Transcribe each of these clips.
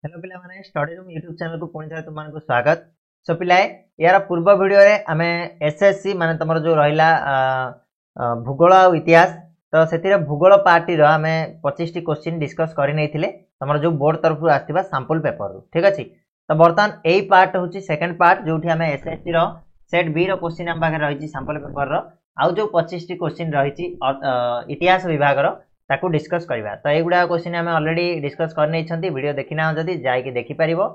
Hello पिला माने study room YouTube channel को पुणी थे तुमको स्वागत। सो पिलाए यार पूर्व वीडियो रे आमे एसएससी माने तमरो जो रहिला भूगोल और इतिहास तो सेतिरे भूगोल पार्टी रो आमे 25 टी क्वेश्चन डिस्कस करि नैथिले तमरो जो बोर्ड तरफ रु आस्थिबा सैंपल पेपर रु। ठीक अछि, तो बर्तमान एई पार्ट होची सेकंड पार्ट जोठी आमे एसएससी रो सेट बी रो क्वेश्चन हम बागे रहिची सैंपल पेपर रो आउ जो 25 टी क्वेश्चन रहिची इतिहास विभाग रो ताकू डिस्कस करबा। तो एगुडा क्वेश्चन आमे ऑलरेडी डिस्कस कर नै छंती, वीडियो देखिना जदी जाय के देखि परिबो,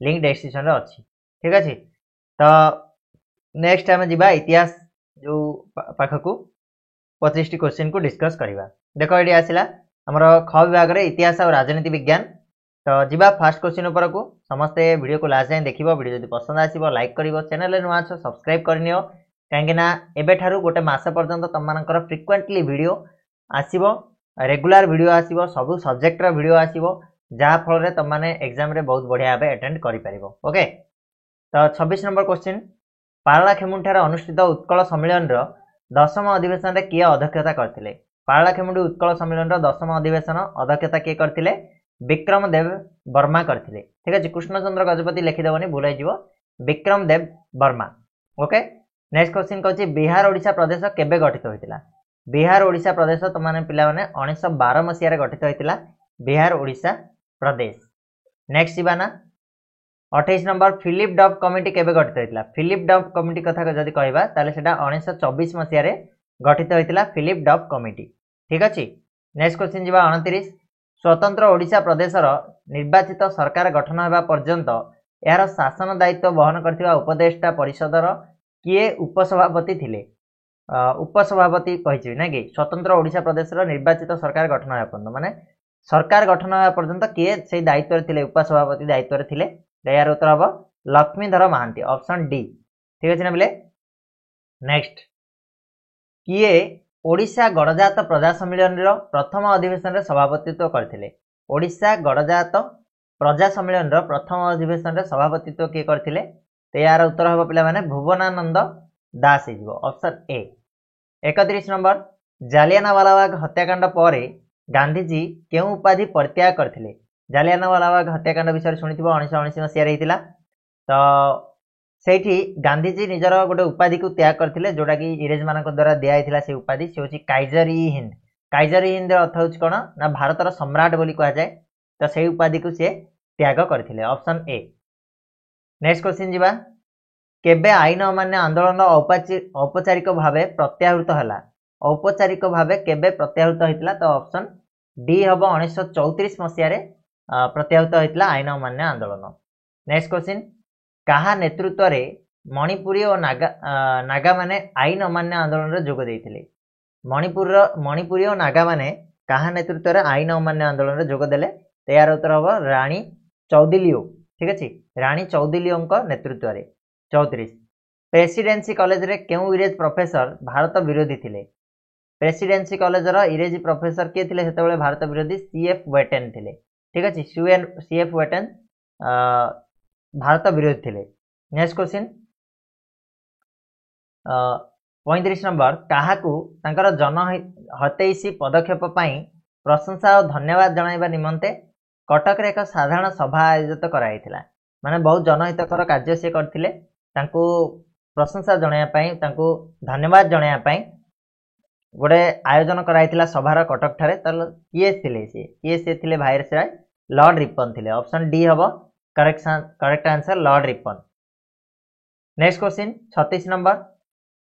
लिंक डिस्क्रिप्शन रे अछि। ठीक अछि, तो नेक्स्ट आमे जिबा इतिहास जो पाखकू 25 टी क्वेश्चन को डिस्कस करबा। देखो एडी आसिला हमरो ख विभाग रे इतिहास और राजनीति विज्ञान। तो जिबा फर्स्ट क्वेश्चन ऊपर को समस्त वीडियो को लास्ट जाय देखिबो, वीडियो जदी पसंद आसीबो लाइक करिवो, चैनल रे नुआ छ सब्सक्राइब करनियो काहेकि ना एबे थारु गोटे मास पर्यंत तम मानकर फ्रीक्वेंटली वीडियो आसीबो, रेगुलर वीडियो आसीबो, सब सब्जेक्ट रा वीडियो आसीबो जहा फल रे तम माने एग्जाम रे बहुत बढ़िया भाबे अटेंड करि परिबो। ओके, तो 26 नंबर क्वेश्चन पारला खेमुंडी ठारे अनुष्ठित उत्कल सम्मेलन रो 10म अधिवेशन रे किए अध्यक्षता करथिले? पारला खेमुंडी उत्कल सम्मेलन रो 10म अधिवेशन अध्यक्षता किए करथिले? विक्रम देव वर्मा करथिले। ठीक अछि, कृष्णचंद्र गजपति लिखि देबनी भुलाइ जिवो, Vikram Dev Verma. Okay, next question कहछि बिहार ओडिशा प्रदेश केबे गठित होइतिला? बिहार ओडिशा प्रदेश तो माने पिला माने 1912 मसिया रे गठित होइतिला बिहार ओडिशा प्रदेश। नेक्स्ट जीवाना 28 नंबर फिलिप डफ कमिटी केबे गठित होइतिला? फिलिप डफ कमिटी कथा को जदी कहबा ताले सेटा 1924 मसिया रे गठित होइतिला फिलिप डफ कमिटी। ठीक अछि, नेक्स्ट क्वेश्चन जीवा 29 स्वतंत्र ओडिशा प्रदेश रो निर्वाचित सरकार गठन हेबा पर्यंत यार शासन दायित्व वहन करथिबा उपदेष्टा परिषद रो किए उपसभापति थिले? उपसभापति कहिछि ना कि स्वतंत्र ओडिशा प्रदेश रो निर्वाचित सरकार गठन हेबा पर्यंत माने सरकार गठन हेबा पर्यंत किए से दायित्व रे थिले, उपसभापति दायित्व रे थिले? यार उत्तर हबो लक्ष्मीधर महांती, ऑप्शन डी। ठीक अछि ना बिले। नेक्स्ट किए ओडिशा गणजात प्रजा सम्मेलन रो प्रथम अधिवेशन रे सभापतित्व करथिले? ओडिशा गणजात प्रजा सम्मेलन रो प्रथम अधिवेशन रे सभापतित्व के करथिले? तो यार उत्तर हबो पिला माने भुवनानंद दास हिजबो, ऑप्शन ए। 31 नंबर जालियानवाला बाग हत्याकांड परे गांधीजी केउ उपाधि परित्याग करथिले? जालियानवाला बाग हत्याकांड विषय सुनिथिबो 1919 मसिया रहितिला। तो सेठी गांधीजी निजर गोटे उपाधि को त्याग करथिले जोटा कि इंग्रेज मानक द्वारा दिया आइथिला। से उपाधि से होची काइजर ई हिंद। काइजर ई हिंद अर्थ होची कोन ना भारत रो सम्राट बोली कहा जाय। तो सेही उपाधि को से त्याग करथिले, ऑप्शन ए। नेक्स्ट क्वेश्चन जीवा केबे आईन अमान्य आंदोलन औपचारिक भावे प्रत्याहृत हला? औपचारिक भावे केबे प्रत्याहृत होइतिला? तो ऑप्शन डी हबो 1934 मसिया रे प्रत्याहृत होइतिला आईन अमान्य आंदोलन। नेक्स्ट क्वेश्चन काहा नेतृत्व रे मणिपुरी और नागा माने आईन अमान्य आंदोलन रे जोग देइथिले? मणिपुरी और नागा माने काहा नेतृत्व रे आईन अमान्य आंदोलन रे जोग देले? तयार उत्तर हबो रानी चौदिलियो। ठीक अछि, रानी चौदिलियो को नेतृत्व रे। 34 प्रेसिडेंसी कॉलेज रे केउ इंग्रेज प्रोफेसर भारत विरोधी थिले? प्रेसिडेंसी कॉलेज रो इंग्रेज प्रोफेसर के थिले सेतेबेले भारत विरोधी? सीएफ वेटेन थिले। ठीक अछि, सीएफ वेटेन भारत विरोधी थिले। नेक्स्ट क्वेश्चन 35 नंबर काहाकू तांकर जन हतैसी पदक्षेप पई प्रशंसा और धन्यवाद जणाइबा निमंते कटक रे एक साधारण सभा आयोजित कराइथिला? माने बहुत जनहितकर कार्य से करथिले, तांको प्रशंसा जणाइबा पई तांको धन्यवाद जणाइबा पई गोटे आयोजन कराइथिला सभार कटक ठारे। तल किए थिले से? किए से थिले भाइसराय लॉर्ड रिपन थिले, ऑप्शन डी हबो correct answer Lord Ripon. Next question 36 number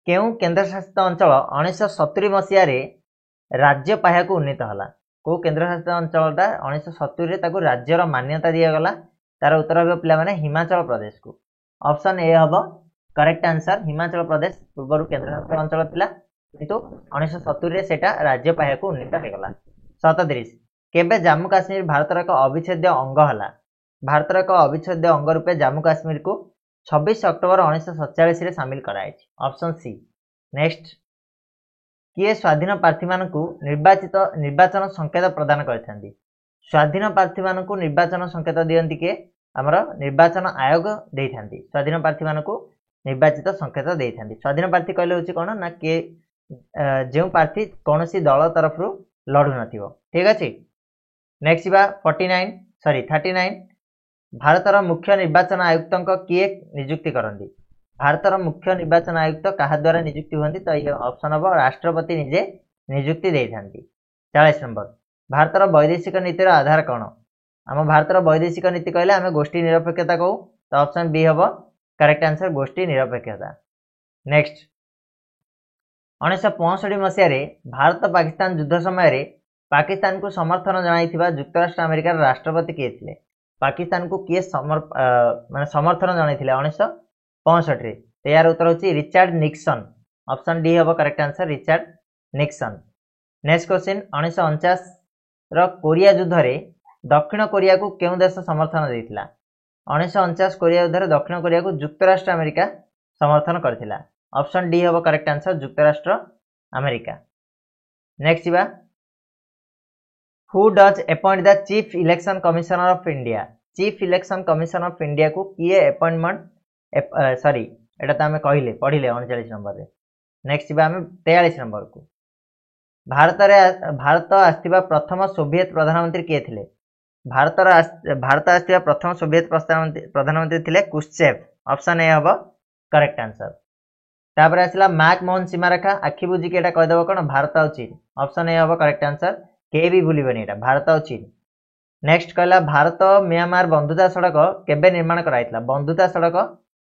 केउ केंद्र शासित अंचल 1970 मसिया रे राज्य पाया को उन्नीत हला? को केंद्र शासित अंचलटा 1970 रे ताको राज्यर मान्यता दिया गला? तार उत्तर हबो पिला माने हिमाचल प्रदेश को, ऑप्शन ए हबो करेक्ट आंसर हिमाचल प्रदेश। पूर्वरु केंद्र शासित अंचल थिला किंतु 1970 रे सेटा राज्य पाया को उन्नीत हे गला। 37 केबे जम्मू काश्मीर भारतर एक अविच्छेद्य अंग हला? भारतर एक अविच्छेद्य अंग रूपे जम्मू काश्मीर को 26 अक्टोबर 1947 रे शामिल कराइछि, ऑप्शन सी। नेक्स्ट किए स्वाधीन प्रार्थी मानकू निर्वाचन संकेत प्रदान करथांती? स्वाधीन प्रार्थी मानकू निर्वाचन संकेत दियंती के हमर निर्वाचन आयोग देइथांती। स्वाधीन प्रार्थी मानकू निर्वाचित संकेत देइथांती। स्वाधीन प्रार्थी कहले होची कोन ना के जेउ प्रार्थी कोनोसी दल तरफ रु लढु नथिबो। ठीक अछि, नेक्स्ट बा 39 39 भारतर मुख्य निर्वाचन आयुक्त किए नियुक्ति करती भारतर मुख्य निर्वाचन आयुक्त क्या द्वारा नियुक्ति होती तो ये ऑप्शन हम राष्ट्रपति निजे नियुक्ति देता 40 नंबर भारतर वैदेशिक नीतिर आधार कौन आम भारतर वैदेशिक नीति कहले आम गोष्ठी निरपेक्षता कहू तो ऑप्शन बी हम करेक्ट आंसर गोष्ठी निरपेक्षता नेक्स्ट 1965 मसीह भारत पाकिस्तान युद्ध समय पाकिस्तान को समर्थन जनाई जुक्तराष्ट्र अमेरिकार राष्ट्रपति किए थे पाकिस्तान को किए माने समर्थन जनाई 1965 तो यार उत्तर होची रिचार्ड निक्सन ऑप्शन डी हम correct answer Richard Nixon next question 1949 रो कोरिया युद्ध रे दक्षिण कोरिया को केउं देश समर्थन देइथिला 1949 कोरिया युद्ध रे दक्षिण कोरिया को जुक्तराष्ट्र अमेरिका समर्थन करथिला ऑप्शन डी हम करेक्ट आंसर जुक्तराष्ट्र अमेरिका नेक्स्ट बा who does appoint the chief election commissioner of India chief election commissioner of India को किए अपॉइंटमेंट सॉरी एटा तो आम कहले पढ़िले 39 नंबर रे नेक्स्ट बा आम 43 नंबर को भारत आस्थिबा प्रथम सोवियत प्रधानमंत्री किए थे भारत आस्थिबा प्रथम सोवियत प्रधानमंत्री थिले कुश्चेव ऑप्शन ए हम करेक्ट आंसर तापर आसला मैक मोहन सीमारेखा आखि बुझी के कहीदेव कौन भारत और चीन ऑप्शन ए हम करेक्ट आंसर के भी भूलबनी एटा भारत और चीन नेक्स्ट कहला भारत म्यांमार बंधुता सड़क केबे निर्माण कराइतला बंधुता सड़क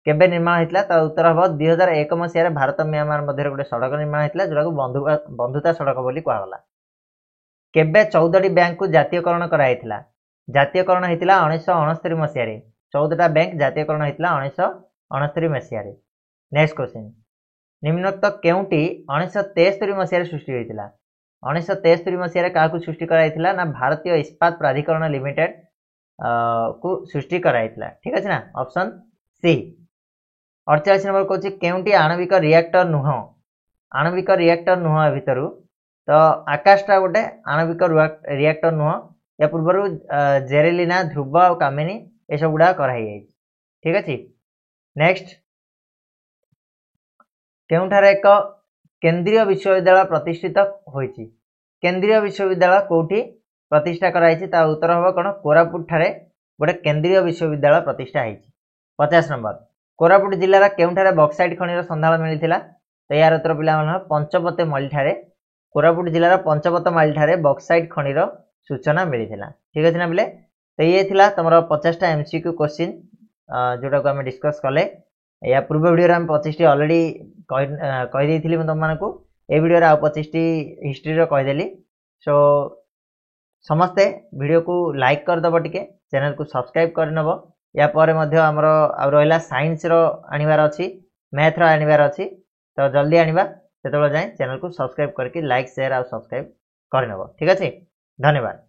केबे निर्माण होता तो उत्तर हम 2001 मसीह भारत म्यांमार मध्य गोटे सड़क निर्माण होता जोटा को बंधुता सड़क बोली कहला केबे 14टी बैंक को जातीयकरण कराइतला जातीयकरण होता 1969 मसीह 14टा बैंक जातीयकरण होता 1969 मसीह नेक्स्ट क्वेश्चन निम्नोक्त केउंटी 1973 मसीह सृष्टि होता 1973 मसीह क्या सृष्टि कराइतला ना भारतीय इस्पात प्राधिकरण लिमिटेड को सृष्टि कराइतला ठीक अच्छे ना ऑप्शन सी 48 नंबर कौन केउंटी आणविक रिएक्टर नुह आणविक रिएक्टर नुह भितर तो आकाशटा गोटे आणविक रिएक्टर नुह या पूर्व जेरेलिना ध्रुव और कामिनी ये सब गुड़ा कराई ठीक अच्छे नेक्स्ट केउठार एक केंद्रीय विश्वविद्यालय प्रतिष्ठित होइछि केंद्रीय विश्वविद्यालय कोठी प्रतिष्ठा कराई ता उत्तर हम कौन कोरापुट ठारे गोटे केंद्रीय विश्वविद्यालय प्रतिष्ठा होइछि 50 नंबर कोरापुट जिलार केउठारे बक्साइट खनिर संधान मिलता तो यार उत्तर पिला पंचपते मल्ली ठारे कोरापुट जिलार पंचपत माइल ठारे बक्साइट खनिर सूचना मिलता ठीक अच्छे ना बोले तो ये थिला तुम 50टा एमसीक्यू क्वेश्चन जोटा को आम डिस्कस कले या पूर्व वीडियो आम 25टी अलरेडी कहीदी तुम मानू ये वीडियो आउ 25टी हिस्ट्री कहीदेली सो समस्ते वीडियो को लाइक करदेव टिके चैनल को सब्सक्राइब करनब या पर आमर रहा साइंस आनिबार अच्छी मैथ आनिबार अच्छी तो जल्दी आनिबा से जाए चैनल को सब्सक्राइब करके लाइक शेयर और सब्सक्राइब करनब ठीक अच्छे धन्यवाद।